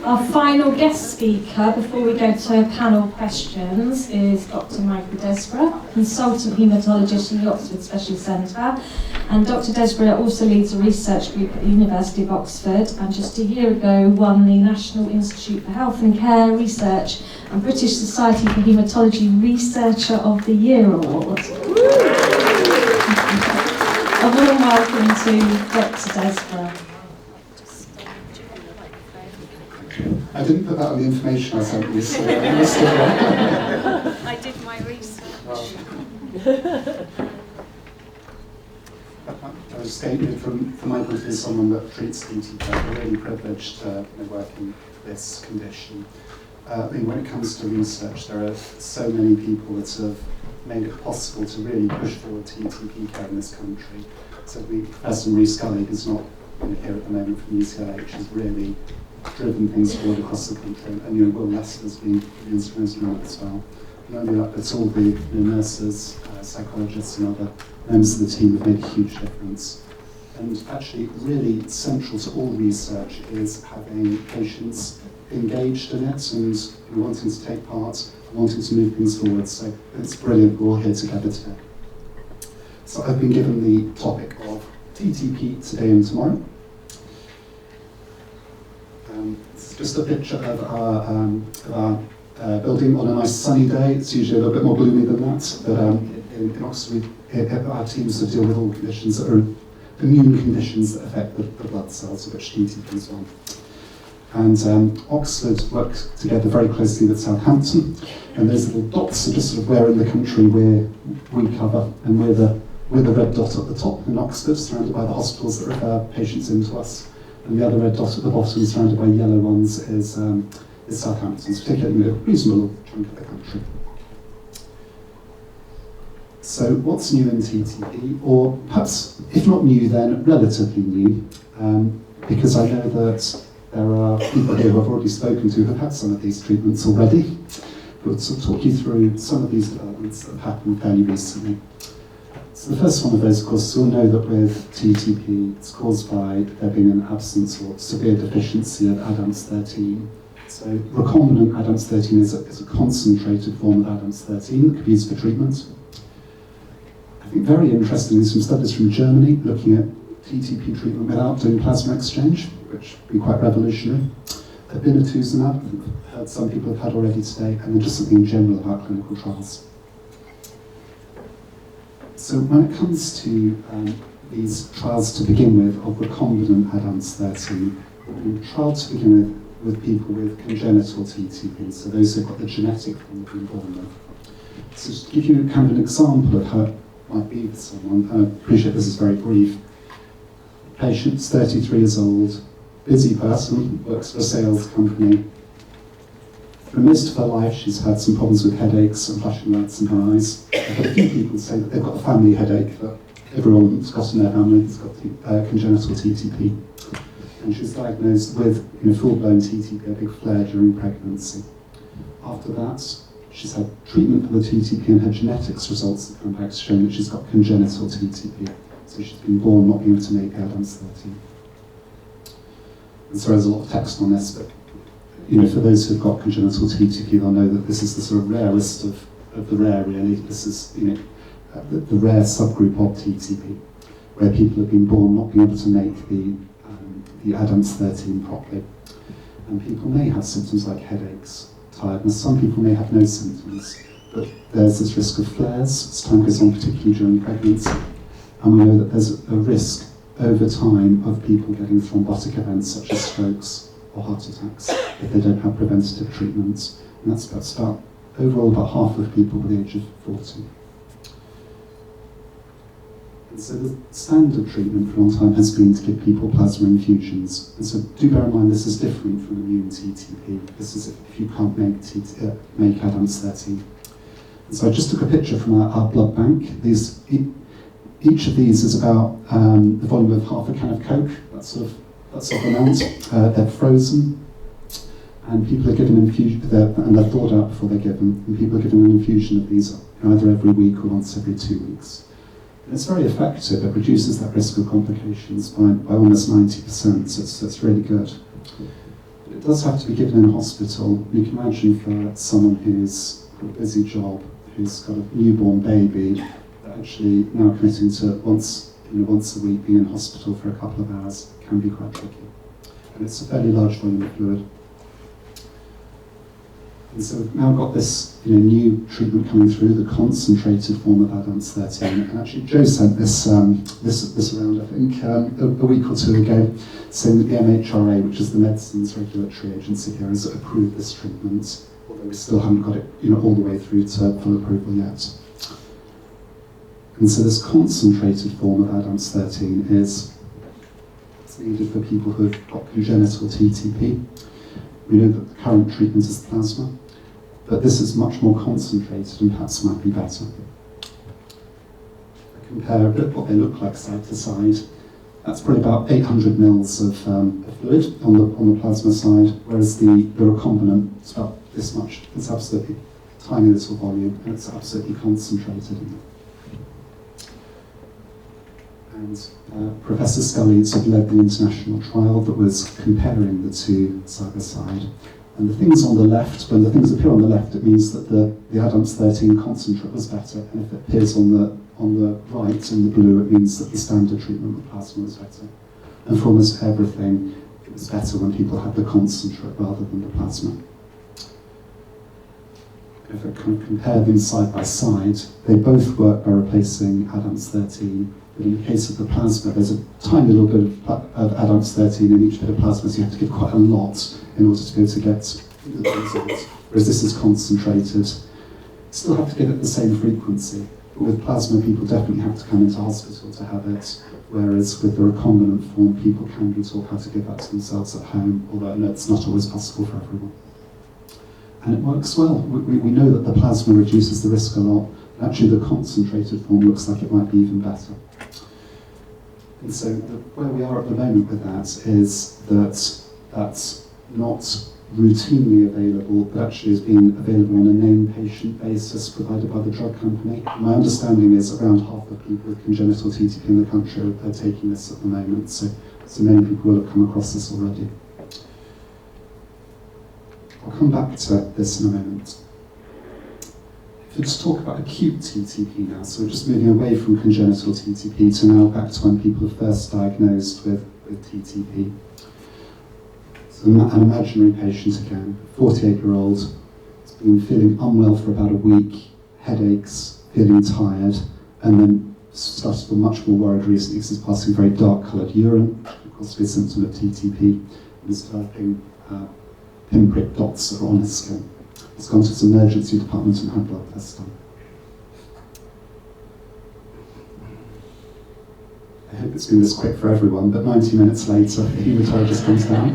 Our final guest speaker before we go to panel questions is Dr. Michael Desborough, consultant haematologist in the Oxford Specialist Centre. And Dr. Desborough also leads a research group at the University of Oxford, and just a year ago won the National Institute for Health and Care Research and British Society for Haematology Researcher of the Year Award. A warm welcome to Dr. Desborough. I didn't put that on the information I sent you, so I must have. I did my research. I was stating from my point of view, someone that treats TTP, I'm really privileged to work in this condition. I mean, when it comes to research, there are so many people that have made it possible to really push forward TTP care in this country. So Professor Marie Scully, who's not here at the moment from UCLH, has really driven things forward across the country, and Will Lester has been instrumental in that as well. Not only that, but all the nurses, psychologists and other members of the team have made a huge difference. And actually, really central to all research is having patients engaged in it and wanting to take part, and wanting to move things forward. So it's brilliant we're all here together today. So I've been given the topic of TTP today and tomorrow. It's just a picture of our building on a nice sunny day. It's usually a little bit more gloomy than that, but in Oxford, our teams deal with all conditions that are immune conditions that affect the blood cells, of which TTP is one. And Oxford work together very closely with Southampton, and those little dots are just sort of where in the country we cover, and we're the red dot at the top in Oxford, surrounded by the hospitals that refer patients into us. And the other red dot at the bottom, surrounded by yellow ones, is Southampton, particularly a reasonable chunk of the country. So what's new in TTP? Or perhaps, if not new, then relatively new, because I know that there are people here who I've already spoken to who have had some of these treatments already. But to talk you through some of these developments that have happened fairly recently. So the first one of those, of course, you'll know that with TTP, it's caused by there being an absence or severe deficiency of ADAMTS13. So recombinant ADAMTS13 is a concentrated form of ADAMTS13 that can be used for treatment. I think very interestingly, some studies from Germany looking at TTP treatment without doing plasma exchange, which would be quite revolutionary. Obinutuzumab, I've heard some people have had already today, and then just something in general about clinical trials. So when it comes to these trials to begin with of recombinant ADAMTS13, we tried to begin with people with congenital TTP, so those who've got the genetic form of being born with. So just to give you kind of an example of how it might be with someone, and I appreciate this is very brief. Patient's 33 years old, busy person, works for a sales company. For most of her life, she's had some problems with headaches and flashing lights in her eyes. I've had a few people say that they've got a family headache, that everyone's got in their family has got congenital TTP. And she was diagnosed with full-blown TTP, a big flare during pregnancy. After that, she's had treatment for the TTP, and her genetics results have come back showing that she's got congenital TTP. So she's been born not being able to make ADAMTS13. And so there's a lot of text on this, but for those who've got congenital TTP, they'll know that this is the sort of rarest of the rare, really. This is the rare subgroup of TTP, where people have been born not being able to make the ADAMTS13 properly. And people may have symptoms like headaches, tiredness. Some people may have no symptoms, but there's this risk of flares as time goes on, particularly during pregnancy. And we know that there's a risk over time of people getting thrombotic events such as strokes or heart attacks if they don't have preventative treatments. And that's about overall about half of people by the age of 40. And so the standard treatment for a long time has been to give people plasma infusions. And so do bear in mind this is different from immune TTP. This is if you can't make ADAMTS13. And so I just took a picture from our blood bank. Each of these is about the volume of half a can of Coke, that sort of amount. They're frozen, and people are given infusion, and they're thawed out before they're given, and people are given an infusion of these either every week or once every 2 weeks. And it's very effective. It reduces that risk of complications by almost 90%, so it's really good. It does have to be given in a hospital. You can imagine for someone who's got a busy job, who's got a newborn baby, that actually now committing to once a week being in hospital for a couple of hours can be quite tricky. And it's a fairly large volume of fluid. And so we've now got this new treatment coming through, the concentrated form of Adams 13. And actually Joe sent this around, I think, a week or two ago, saying that the MHRA, which is the Medicines Regulatory Agency here, has approved this treatment, although we still haven't got it all the way through to full approval yet. And so this concentrated form of Adams 13 is needed for people who have got congenital TTP. We know that the current treatment is plasma, but this is much more concentrated and perhaps might be better. I compare a bit what they look like side to side. That's probably about 800 mils of fluid on the plasma side, whereas the recombinant is about this much. It's absolutely tiny little volume, and it's absolutely concentrated. And Professor Scully sort of led the international trial that was comparing the two side by side. And the things on the left, when the things appear on the left, it means that the Adams 13 concentrate was better, and if it appears on the right in the blue, it means that the standard treatment with plasma was better. And for almost everything, it was better when people had the concentrate rather than the plasma. If I kind of compare them side by side, they both work by replacing Adams 13. But in the case of the plasma, there's a tiny little bit of Adams 13 in each bit of plasma, so you have to give quite a lot in order to be able to get the results. Whereas this is concentrated. Still have to give it the same frequency. But with plasma, people definitely have to come into hospital to have it. Whereas with the recombinant form, people can be taught how to give that to themselves at home, although no, it's not always possible for everyone. And it works well. We know that the plasma reduces the risk a lot. Actually, the concentrated form looks like it might be even better. And so where we are at the moment with that is that that's not routinely available, but actually is being available on a named patient basis provided by the drug company. My understanding is around half of people with congenital TTP in the country are taking this at the moment, so many people will have come across this already. I'll come back to this in a moment. If we just talk about acute TTP now, so we're just moving away from congenital TTP to now back to when people are first diagnosed with TTP. So an imaginary patient again, 48-year-old, has been feeling unwell for about a week, headaches, feeling tired, and then started to feel much more worried recently because he's passing very dark-coloured urine, which could possibly be a symptom of TTP, and is developing pinprick dots that are on his skin. He's gone to his emergency department and had blood tests done. I hope it's been this quick for everyone, but 90 minutes later, the hematologist comes down.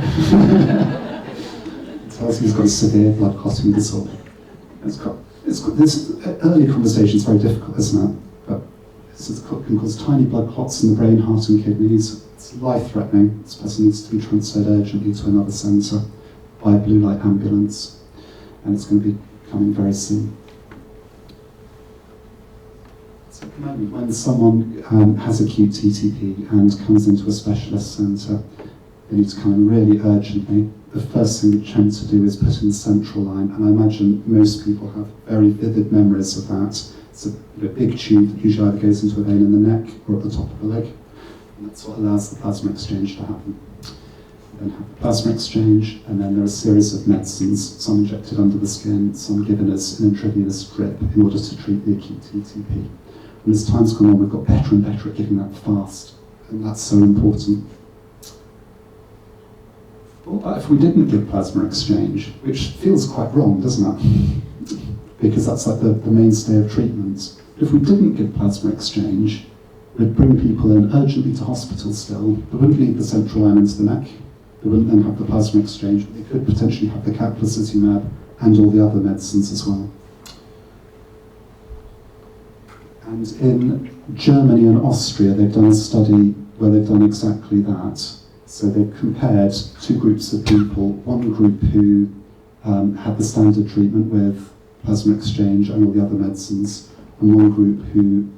Tells him he's got a severe blood clotting disorder. This early conversation is very difficult, isn't it? But it can cause tiny blood clots in the brain, heart and kidneys. It's life-threatening. This person needs to be transferred urgently to another centre by a blue light ambulance, and it's going to be coming very soon. So at the moment, when someone has acute TTP and comes into a specialist centre, they need to come in really urgently. The first thing we tend to do is put in the central line, and I imagine most people have very vivid memories of that. It's a big tube that usually either goes into a vein in the neck or at the top of the leg, and that's what allows the plasma exchange to happen. Then have the plasma exchange, and then there are a series of medicines, some injected under the skin, some given as an intravenous drip in order to treat the acute TTP. And as time's gone on, we've got better and better at giving that fast, and that's so important. But what about if we didn't give plasma exchange, which feels quite wrong, doesn't it? Because that's like the mainstay of treatment. But if we didn't give plasma exchange, we'd bring people in urgently to hospital still. They wouldn't lead the central line into the neck. They wouldn't then have the plasma exchange, but they could potentially have the caplacizumab and all the other medicines as well. And in Germany and Austria, they've done a study where they've done exactly that. So they've compared two groups of people, one group who had the standard treatment with plasma exchange and all the other medicines, and one group who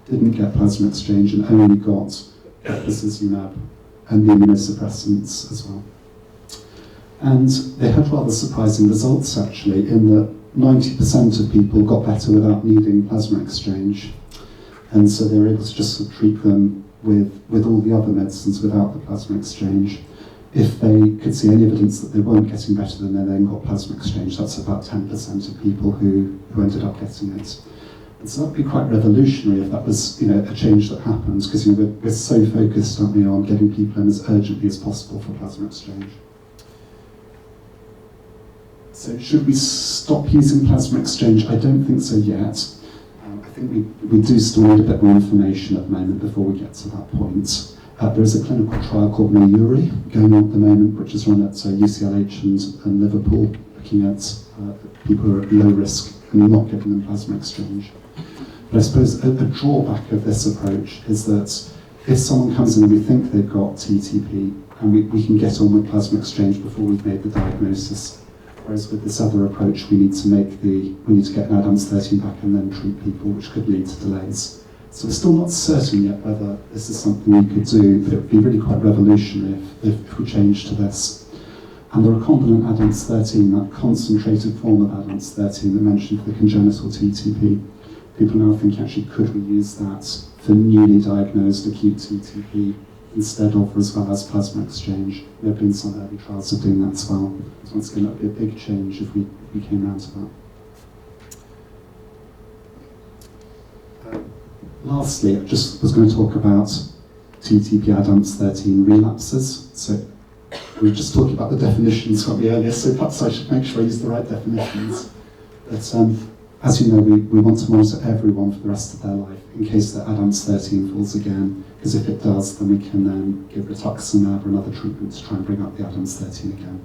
didn't get plasma exchange and only got caplacizumab and the immunosuppressants as well. And they had rather surprising results, actually, in that 90% of people got better without needing plasma exchange. And so they were able to just sort of treat them with all the other medicines without the plasma exchange. If they could see any evidence that they weren't getting better, then they then got plasma exchange. That's about 10% of people who ended up getting it. And so that would be quite revolutionary if that was, a change that happens, because we're so focused, aren't we, on getting people in as urgently as possible for plasma exchange. So should we stop using plasma exchange? I don't think so yet. I think we do still need a bit more information at the moment before we get to that point. There is a clinical trial called Mayuri going on at the moment, which is run at UCLH and Liverpool, looking at people who are at low risk and not giving them plasma exchange. But I suppose a drawback of this approach is that if someone comes in and we think they've got TTP, and we can get on with plasma exchange before we've made the diagnosis. Whereas with this other approach, we need to get an ADAMTS13 back and then treat people, which could lead to delays. So we're still not certain yet whether this is something we could do, but it would be really quite revolutionary if we change to this. And the recombinant ADAMTS13, that concentrated form of ADAMTS13 that mentioned for the congenital TTP, people now think actually could we use that for newly diagnosed acute TTP instead of as well as plasma exchange. There have been some early trials of doing that as well. So once again, that would be a big change if we came around to that. Lastly, I just was going to talk about TTP ADAMTS13 relapses. So we were just talking about the definitions from earlier, so perhaps I should make sure I use the right definitions. But as you know, we want to monitor everyone for the rest of their life in case their ADAMTS13 falls again, because if it does, then we can then give rituximab or another treatment to try and bring up the ADAMTS13 again.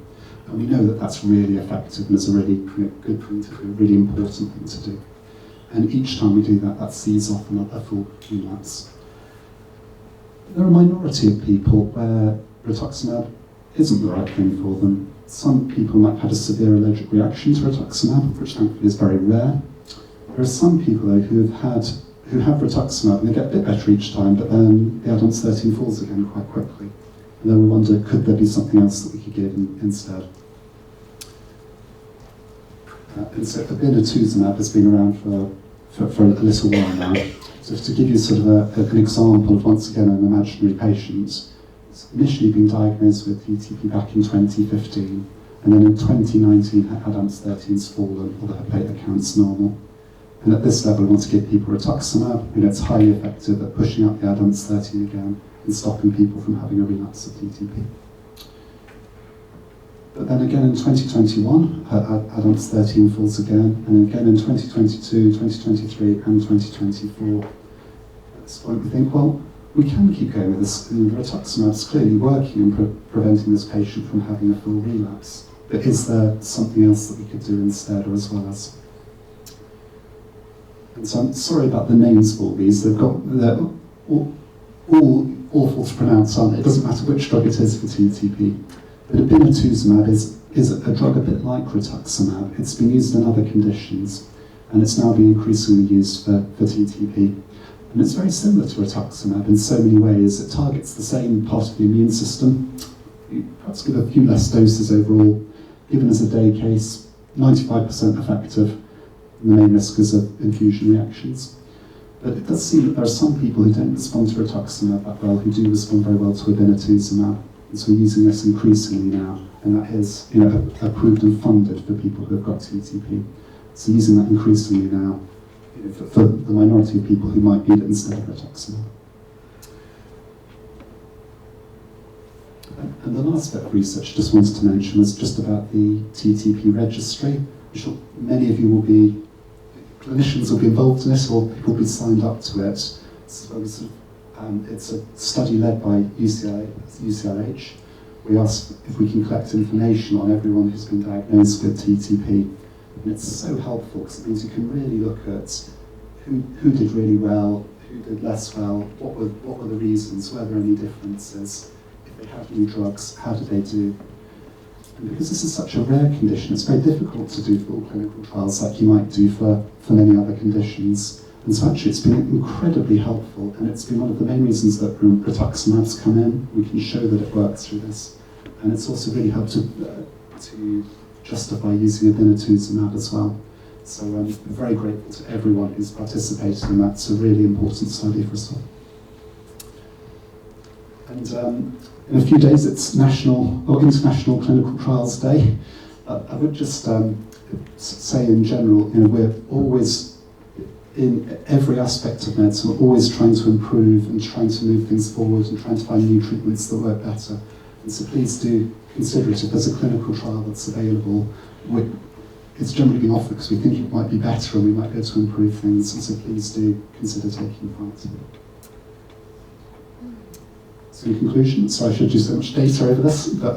And we know that that's really effective and is a really good thing to do, a really important thing to do. And each time we do that, that sees off a full relapse. There are a minority of people where rituximab isn't the right thing for them. Some people might have had a severe allergic reaction to rituximab, which thankfully is very rare. There are some people, though, who have rituximab and they get a bit better each time, but then the ADAMTS13 falls again quite quickly. And then we wonder, could there be something else that we could give instead? And so obinutuzumab has been around for a little while now. So to give you sort of an example of, once again, an imaginary patient, it's initially been diagnosed with TTP back in 2015, and then in 2019 her ADAMTS13's fallen, although her platelet count's normal. And at this level we want to give people rituximab. It's highly effective at pushing up the ADAMTS13 again and stopping people from having a relapse of TTP. But then again in 2021, her ADAMTS13 falls again, and again in 2022, 2023, and 2024. At this point we think, well, we can keep going with this. Rituximab is clearly working and preventing this patient from having a full relapse. But is there something else that we could do instead, or as well as? And so I'm sorry about the names of all these. They're all awful to pronounce, aren't they? It doesn't matter which drug it is for TTP. But obinutuzumab is a drug a bit like rituximab. It's been used in other conditions, and it's now being increasingly used for TTP. And it's very similar to rituximab in so many ways. It targets the same part of the immune system. You perhaps give a few less doses overall. Given as a day case, 95% effective. And the main risk is of infusion reactions. But it does seem that there are some people who don't respond to rituximab that well, who do respond very well to obinutuzumab. And so we're using this increasingly now, and that is approved and funded for people who have got TTP. So using that increasingly now for the minority of people who might need it instead of rituximab. And the last bit of research I just wanted to mention was just about the TTP registry. I'm sure many of you clinicians will be involved in this, or people will be signed up to it. So it's a study led by UCLH. We asked if we can collect information on everyone who's been diagnosed with TTP. And it's so helpful because it means you can really look at who did really well, who did less well, what were the reasons, were there any differences, if they had new drugs, how did they do. And because this is such a rare condition, it's very difficult to do full clinical trials like you might do for many other conditions. And so actually it's been incredibly helpful, and it's been one of the main reasons that rituximab's come in. We can show that it works through this. And it's also really helped to to justify using obinutuzumab as well. So we're very grateful to everyone who's participated in that. It's a really important study for us all. And in a few days it's National or International Clinical Trials Day. I would just say in general, we're always, in every aspect of medicine, we're always trying to improve and trying to move things forward and trying to find new treatments that work better. And so please do consider it. If there's a clinical trial that's available, it's generally been offered because we think it might be better and we might be able to improve things, and so please do consider taking part. So in conclusion, sorry I showed you so much data over this, but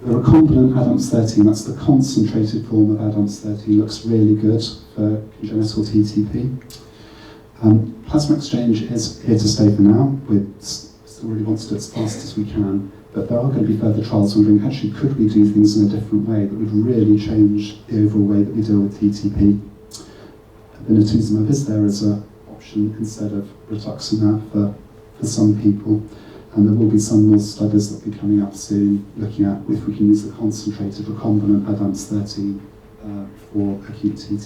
the recombinant ADAMTS13, that's the concentrated form of ADAMTS13, looks really good for congenital TTP. Plasma exchange is here to stay for now. We still really want to do it as fast as we can, but there are going to be further trials wondering, actually, could we do things in a different way that would really change the overall way that we deal with TTP? Obinutuzumab is there as an option instead of rituximab for some people. And there will be some more studies that will be coming up soon looking at if we can use the concentrated recombinant ADAMTS13 for acute TTP.